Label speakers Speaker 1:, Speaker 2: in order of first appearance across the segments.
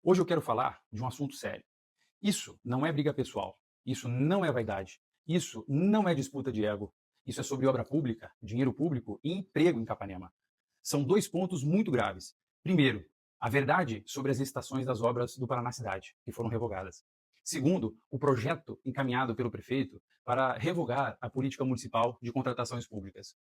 Speaker 1: Hoje eu quero falar de um assunto sério. Isso não é briga pessoal, isso não é vaidade, isso não é disputa de ego, isso é sobre obra pública, dinheiro público e emprego em Capanema. São dois pontos muito graves. Primeiro, a verdade sobre as licitações das obras do Paraná Cidade, que foram revogadas. Segundo, o projeto encaminhado pelo prefeito para revogar a política municipal de contratações públicas.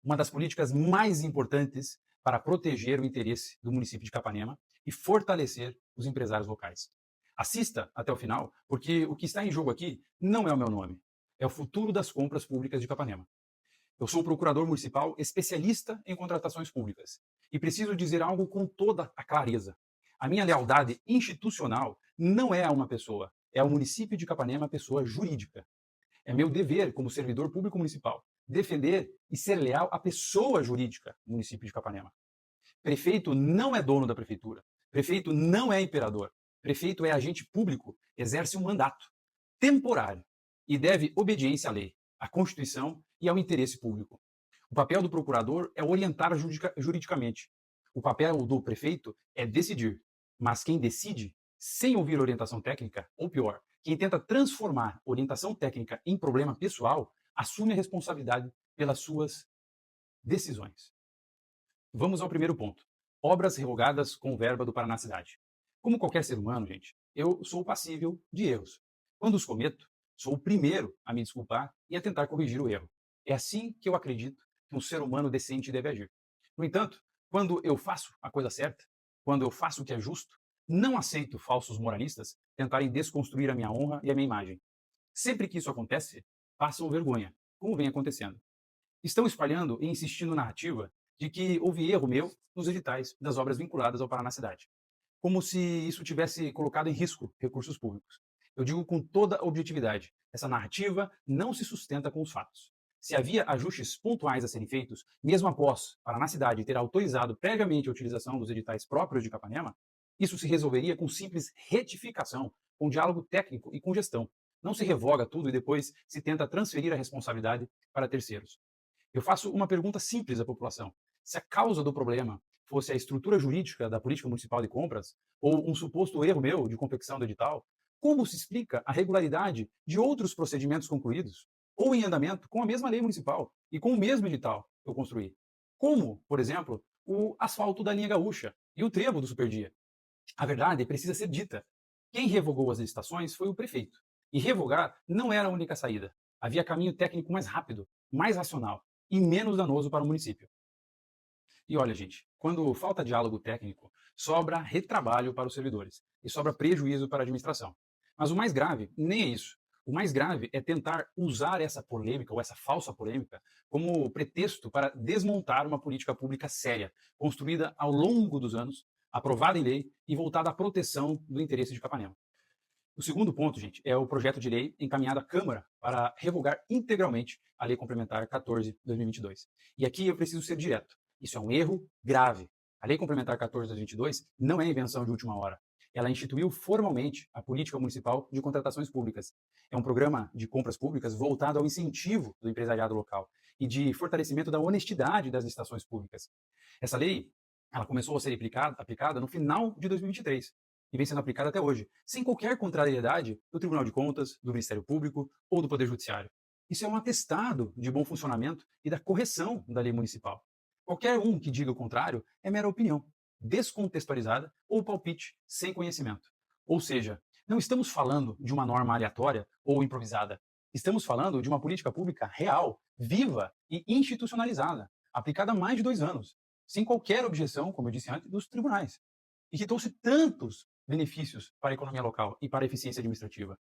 Speaker 1: Uma das políticas mais importantes para proteger o interesse do município de Capanema e fortalecer os empresários locais. Assista até o final, porque o que está em jogo aqui não é o meu nome, é o futuro das compras públicas de Capanema. Eu sou procurador municipal especialista em contratações públicas e preciso dizer algo com toda a clareza. A minha lealdade institucional não é a uma pessoa, é ao município de Capanema, pessoa jurídica. É meu dever, como servidor público municipal, defender e ser leal à pessoa jurídica do município de Capanema. Prefeito não é dono da prefeitura. Prefeito não é imperador. Prefeito é agente público, exerce um mandato temporário e deve obediência à lei, à Constituição e ao interesse público. O papel do procurador é orientar juridicamente. O papel do prefeito é decidir. Mas quem decide, sem ouvir orientação técnica, ou pior, quem tenta transformar orientação técnica em problema pessoal, assume a responsabilidade pelas suas decisões. Vamos ao primeiro ponto. Obras revogadas com verba do Paraná Cidade. Como qualquer ser humano, gente, eu sou passível de erros. Quando os cometo, sou o primeiro a me desculpar e a tentar corrigir o erro. É assim que eu acredito que um ser humano decente deve agir. No entanto, quando eu faço a coisa certa, quando eu faço o que é justo, não aceito falsos moralistas tentarem desconstruir a minha honra e a minha imagem. Sempre que isso acontece, passam vergonha, como vem acontecendo. Estão espalhando e insistindo na narrativa de que houve erro meu nos editais das obras vinculadas ao Paraná Cidade, como se isso tivesse colocado em risco recursos públicos. Eu digo com toda objetividade, essa narrativa não se sustenta com os fatos. Se havia ajustes pontuais a serem feitos, mesmo após Paraná Cidade ter autorizado previamente a utilização dos editais próprios de Capanema, isso se resolveria com simples retificação, com diálogo técnico e com gestão. Não se revoga tudo e depois se tenta transferir a responsabilidade para terceiros. Eu faço uma pergunta simples à população. Se a causa do problema fosse a estrutura jurídica da política municipal de compras, ou um suposto erro meu de confecção do edital, como se explica a regularidade de outros procedimentos concluídos, ou em andamento com a mesma lei municipal e com o mesmo edital que eu construí? Como, por exemplo, o asfalto da linha gaúcha e o trevo do Superdia. A verdade precisa ser dita. Quem revogou as licitações foi o prefeito. E revogar não era a única saída. Havia caminho técnico mais rápido, mais racional e menos danoso para o município. E olha, gente, quando falta diálogo técnico, sobra retrabalho para os servidores e sobra prejuízo para a administração. Mas o mais grave nem é isso. O mais grave é tentar usar essa polêmica ou essa falsa polêmica como pretexto para desmontar uma política pública séria, construída ao longo dos anos, aprovada em lei e voltada à proteção do interesse de Capanema. O segundo ponto, gente, é o projeto de lei encaminhado à Câmara para revogar integralmente a Lei Complementar 14 de 2022. E aqui eu preciso ser direto. Isso é um erro grave. A Lei Complementar 14 de 2022 não é invenção de última hora. Ela instituiu formalmente a Política Municipal de Contratações Públicas. É um programa de compras públicas voltado ao incentivo do empresariado local e de fortalecimento da honestidade das licitações públicas. Essa lei, ela começou a ser aplicada no final de 2023 e vem sendo aplicada até hoje, sem qualquer contrariedade do Tribunal de Contas, do Ministério Público ou do Poder Judiciário. Isso é um atestado de bom funcionamento e da correção da lei municipal. Qualquer um que diga o contrário é mera opinião, descontextualizada ou palpite sem conhecimento. Ou seja, não estamos falando de uma norma aleatória ou improvisada. Estamos falando de uma política pública real, viva e institucionalizada, aplicada há mais de 2 anos, sem qualquer objeção, como eu disse antes, dos tribunais, e que trouxe tantos benefícios para a economia local e para a eficiência administrativa.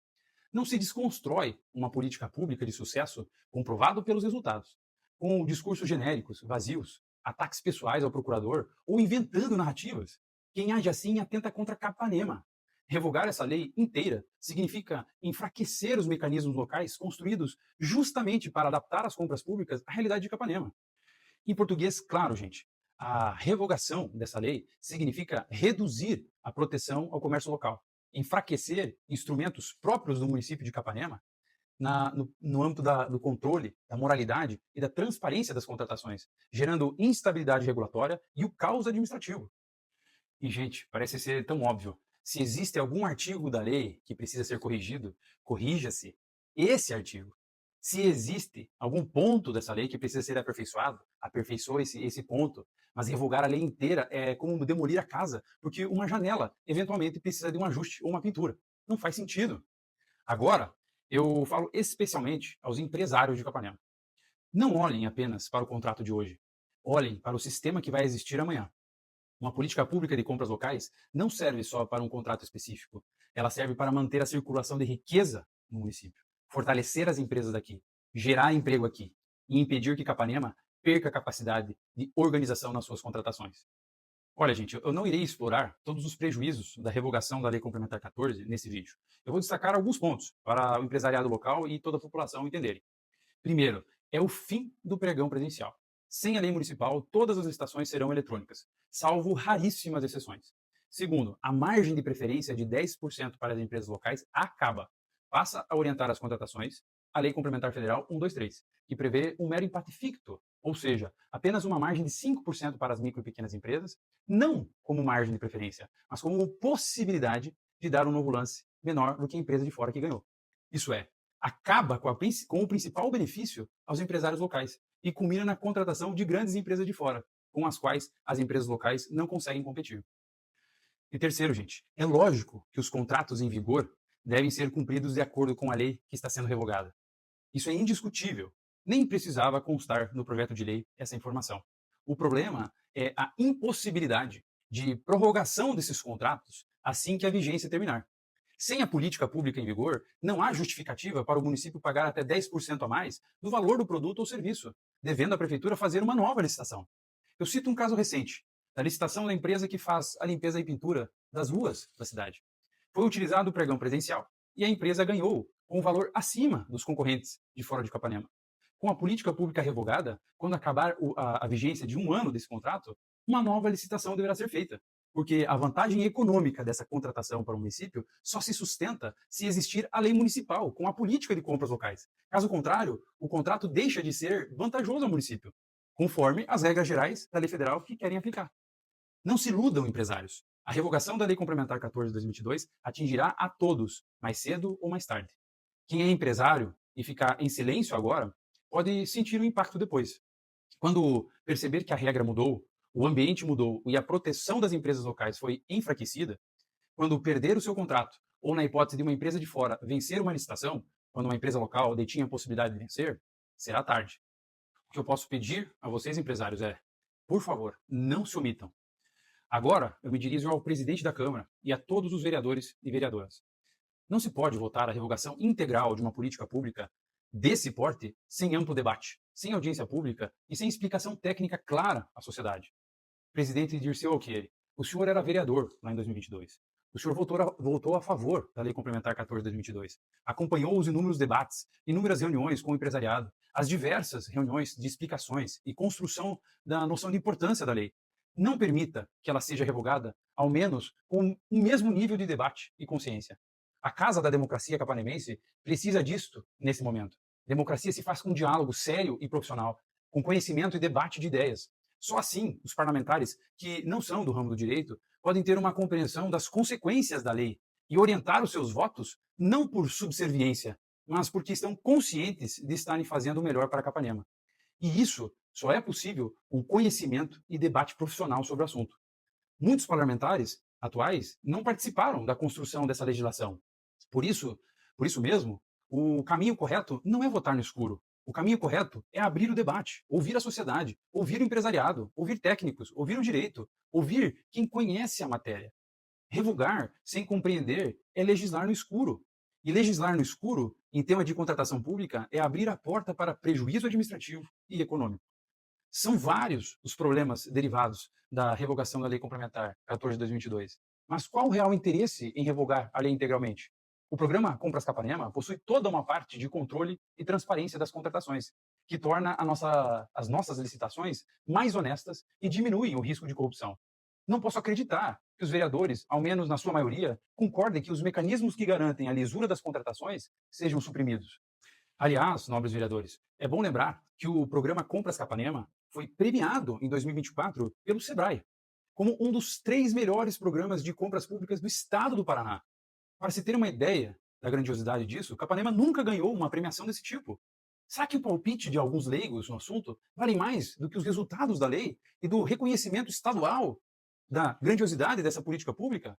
Speaker 1: Não se desconstrói uma política pública de sucesso comprovado pelos resultados, com discursos genéricos, vazios, ataques pessoais ao procurador ou inventando narrativas. Quem age assim atenta contra Capanema. Revogar essa lei inteira significa enfraquecer os mecanismos locais construídos justamente para adaptar as compras públicas à realidade de Capanema. Em português, claro, gente, a revogação dessa lei significa reduzir a proteção ao comércio local, enfraquecer instrumentos próprios do município de Capanema no âmbito do controle, da moralidade e da transparência das contratações, gerando instabilidade regulatória e o caos administrativo. E, gente, parece ser tão óbvio, Se existe algum artigo da lei que precisa ser corrigido, corrija-se esse artigo. Se existe algum ponto dessa lei que precisa ser aperfeiçoado, aperfeiçoe esse ponto. Mas revogar a lei inteira é como demolir a casa, porque uma janela eventualmente precisa de um ajuste ou uma pintura. Não faz sentido. Agora, eu falo especialmente aos empresários de Capanema. Não olhem apenas para o contrato de hoje. Olhem para o sistema que vai existir amanhã. Uma política pública de compras locais não serve só para um contrato específico. Ela serve para manter a circulação de riqueza no município, fortalecer as empresas daqui, gerar emprego aqui e impedir que Capanema perca a capacidade de organização nas suas contratações. Olha, gente, eu não irei explorar todos os prejuízos da revogação da Lei Complementar 14 nesse vídeo. Eu vou destacar alguns pontos para o empresariado local e toda a população entenderem. Primeiro, é o fim do pregão presencial. Sem a lei municipal, todas as licitações serão eletrônicas, salvo raríssimas exceções. Segundo, a margem de preferência de 10% para as empresas locais acaba. Passa a orientar as contratações a Lei Complementar Federal 123, que prevê um mero empate ficto, ou seja, apenas uma margem de 5% para as micro e pequenas empresas, não como margem de preferência, mas como possibilidade de dar um novo lance menor do que a empresa de fora que ganhou. Isso é, acaba com o principal benefício aos empresários locais e culmina na contratação de grandes empresas de fora, com as quais as empresas locais não conseguem competir. E terceiro, gente, é lógico que os contratos em vigor devem ser cumpridos de acordo com a lei que está sendo revogada. Isso é indiscutível. Nem precisava constar no projeto de lei essa informação. O problema é a impossibilidade de prorrogação desses contratos assim que a vigência terminar. Sem a política pública em vigor, não há justificativa para o município pagar até 10% a mais do valor do produto ou serviço, devendo a prefeitura fazer uma nova licitação. Eu cito um caso recente, da licitação da empresa que faz a limpeza e pintura das ruas da cidade. Foi utilizado o pregão presencial e a empresa ganhou com um valor acima dos concorrentes de fora de Capanema. Com a política pública revogada, quando acabar a vigência de um ano desse contrato, uma nova licitação deverá ser feita, porque a vantagem econômica dessa contratação para o município só se sustenta se existir a lei municipal, com a política de compras locais. Caso contrário, o contrato deixa de ser vantajoso ao município, conforme as regras gerais da lei federal que querem aplicar. Não se iludam, empresários. A revogação da Lei Complementar 14 de 2022 atingirá a todos, mais cedo ou mais tarde. Quem é empresário e ficar em silêncio agora pode sentir o impacto depois. Quando perceber que a regra mudou, o ambiente mudou e a proteção das empresas locais foi enfraquecida, quando perder o seu contrato, ou na hipótese de uma empresa de fora vencer uma licitação, quando uma empresa local detinha a possibilidade de vencer, será tarde. O que eu posso pedir a vocês, empresários, é, por favor, não se omitam. Agora, eu me dirijo ao presidente da Câmara e a todos os vereadores e vereadoras. Não se pode votar a revogação integral de uma política pública desse porte sem amplo debate, sem audiência pública e sem explicação técnica clara à sociedade. Presidente Dirceu Alquieri, o senhor era vereador lá em 2022. O senhor votou a favor da Lei Complementar 14 de 2022. Acompanhou os inúmeros debates, inúmeras reuniões com o empresariado, as diversas reuniões de explicações e construção da noção de importância da lei. Não permita que ela seja revogada, ao menos com o mesmo nível de debate e consciência. A Casa da Democracia Capanemense precisa disto nesse momento. Democracia se faz com diálogo sério e profissional, com conhecimento e debate de ideias. Só assim os parlamentares, que não são do ramo do direito, podem ter uma compreensão das consequências da lei e orientar os seus votos não por subserviência, mas porque estão conscientes de estarem fazendo o melhor para Capanema. E isso só é possível com conhecimento e debate profissional sobre o assunto. Muitos parlamentares atuais não participaram da construção dessa legislação. Por isso mesmo, o caminho correto não é votar no escuro. O caminho correto é abrir o debate, ouvir a sociedade, ouvir o empresariado, ouvir técnicos, ouvir o direito, ouvir quem conhece a matéria. Revogar sem compreender é legislar no escuro. E legislar no escuro, em tema de contratação pública, é abrir a porta para prejuízo administrativo e econômico. São vários os problemas derivados da revogação da Lei Complementar 14 de 2022. Mas qual o real interesse em revogar a lei integralmente? O programa Compras Capanema possui toda uma parte de controle e transparência das contratações, que torna as nossas licitações mais honestas e diminui o risco de corrupção. Não posso acreditar que os vereadores, ao menos na sua maioria, concordem que os mecanismos que garantem a lisura das contratações sejam suprimidos. Aliás, nobres vereadores, é bom lembrar que o programa Compras Capanema foi premiado em 2024 pelo SEBRAE. como um dos 3 melhores programas de compras públicas do estado do Paraná. Para se ter uma ideia da grandiosidade disso, Capanema nunca ganhou uma premiação desse tipo. Será que o palpite de alguns leigos no assunto vale mais do que os resultados da lei e do reconhecimento estadual da grandiosidade dessa política pública?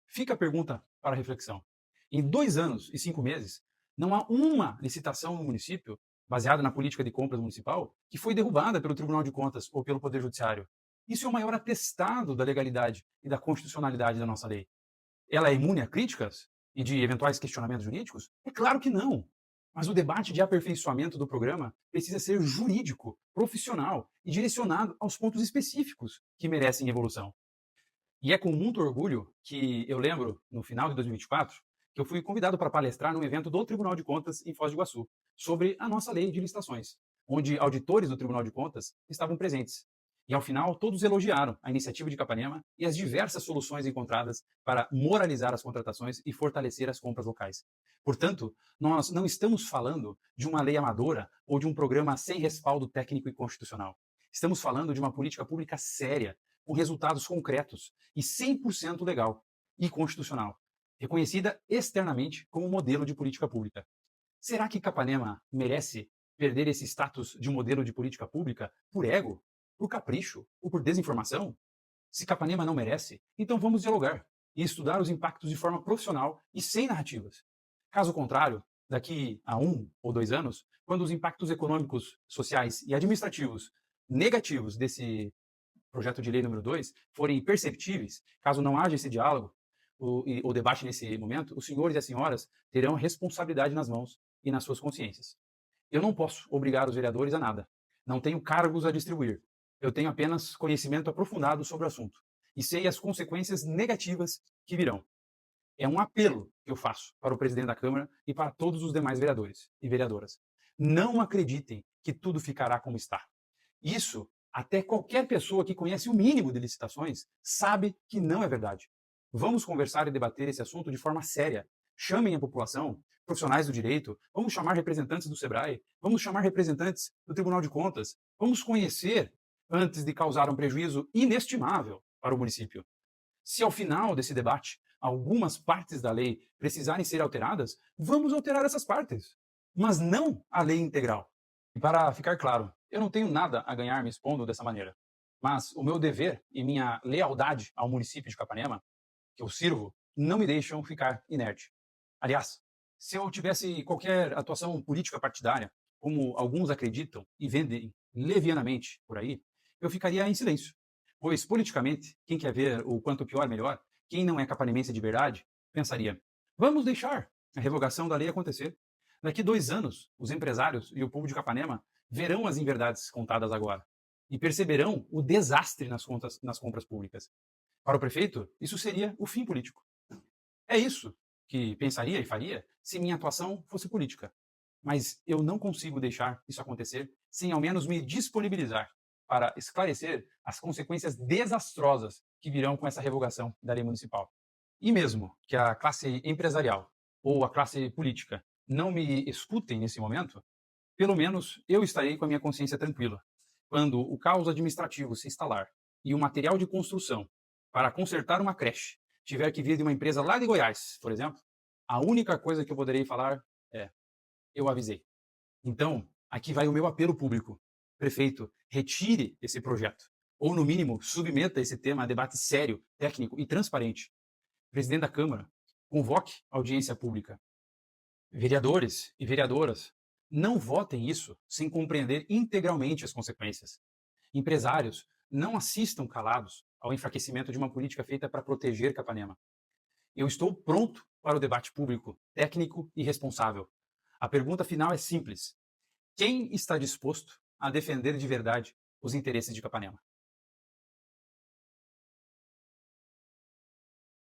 Speaker 1: Fica a pergunta para reflexão. Em 2 anos e 5 meses, não há uma licitação no município, baseada na política de compras municipal, que foi derrubada pelo Tribunal de Contas ou pelo Poder Judiciário. Isso é o maior atestado da legalidade e da constitucionalidade da nossa lei. Ela é imune a críticas e de eventuais questionamentos jurídicos? É claro que não. Mas o debate de aperfeiçoamento do programa precisa ser jurídico, profissional e direcionado aos pontos específicos que merecem evolução. E é com muito orgulho que eu lembro, no final de 2024, que eu fui convidado para palestrar num evento do Tribunal de Contas em Foz do Iguaçu, sobre a nossa lei de licitações, onde auditores do Tribunal de Contas estavam presentes. E ao final, todos elogiaram a iniciativa de Capanema e as diversas soluções encontradas para moralizar as contratações e fortalecer as compras locais. Portanto, nós não estamos falando de uma lei amadora ou de um programa sem respaldo técnico e constitucional. Estamos falando de uma política pública séria, com resultados concretos e 100% legal e constitucional, reconhecida externamente como modelo de política pública. Será que Capanema merece perder esse status de modelo de política pública por ego, por capricho ou por desinformação? Se Capanema não merece, então vamos dialogar e estudar os impactos de forma profissional e sem narrativas. Caso contrário, daqui a 1 ou 2 anos, quando os impactos econômicos, sociais e administrativos negativos desse projeto de lei número 2 forem perceptíveis, caso não haja esse diálogo, o debate nesse momento, os senhores e as senhoras terão responsabilidade nas mãos e nas suas consciências. Eu não posso obrigar os vereadores a nada. Não tenho cargos a distribuir. Eu tenho apenas conhecimento aprofundado sobre o assunto e sei as consequências negativas que virão. É um apelo que eu faço para o presidente da Câmara e para todos os demais vereadores e vereadoras. Não acreditem que tudo ficará como está. Isso, até qualquer pessoa que conhece o mínimo de licitações sabe que não é verdade. Vamos conversar e debater esse assunto de forma séria. Chamem a população, profissionais do direito, vamos chamar representantes do SEBRAE, vamos chamar representantes do Tribunal de Contas, vamos conhecer antes de causar um prejuízo inestimável para o município. Se ao final desse debate algumas partes da lei precisarem ser alteradas, vamos alterar essas partes, mas não a lei integral. E para ficar claro, eu não tenho nada a ganhar me expondo dessa maneira, mas o meu dever e minha lealdade ao município de Capanema, que eu sirvo, não me deixam ficar inerte. Aliás, se eu tivesse qualquer atuação política partidária, como alguns acreditam e vendem levianamente por aí, eu ficaria em silêncio. Pois, politicamente, quem quer ver o quanto pior melhor, quem não é capanemense de verdade, pensaria, vamos deixar a revogação da lei acontecer. Daqui 2 anos, os empresários e o povo de Capanema verão as inverdades contadas agora e perceberão o desastre nas compras públicas. Para o prefeito, isso seria o fim político. É isso que pensaria e faria se minha atuação fosse política. Mas eu não consigo deixar isso acontecer sem ao menos me disponibilizar para esclarecer as consequências desastrosas que virão com essa revogação da lei municipal. E mesmo que a classe empresarial ou a classe política não me escutem nesse momento, pelo menos eu estarei com a minha consciência tranquila. Quando o caos administrativo se instalar e o material de construção para consertar uma creche tiver que vir de uma empresa lá de Goiás, por exemplo, a única coisa que eu poderei falar é: eu avisei. Então, aqui vai o meu apelo público. Prefeito, retire esse projeto. Ou, no mínimo, submeta esse tema a debate sério, técnico e transparente. Presidente da Câmara, convoque audiência pública. Vereadores e vereadoras, não votem isso sem compreender integralmente as consequências. Empresários, não assistam calados ao enfraquecimento de uma política feita para proteger Capanema. Eu estou pronto para o debate público, técnico e responsável. A pergunta final é simples: quem está disposto a defender de verdade os interesses de Capanema?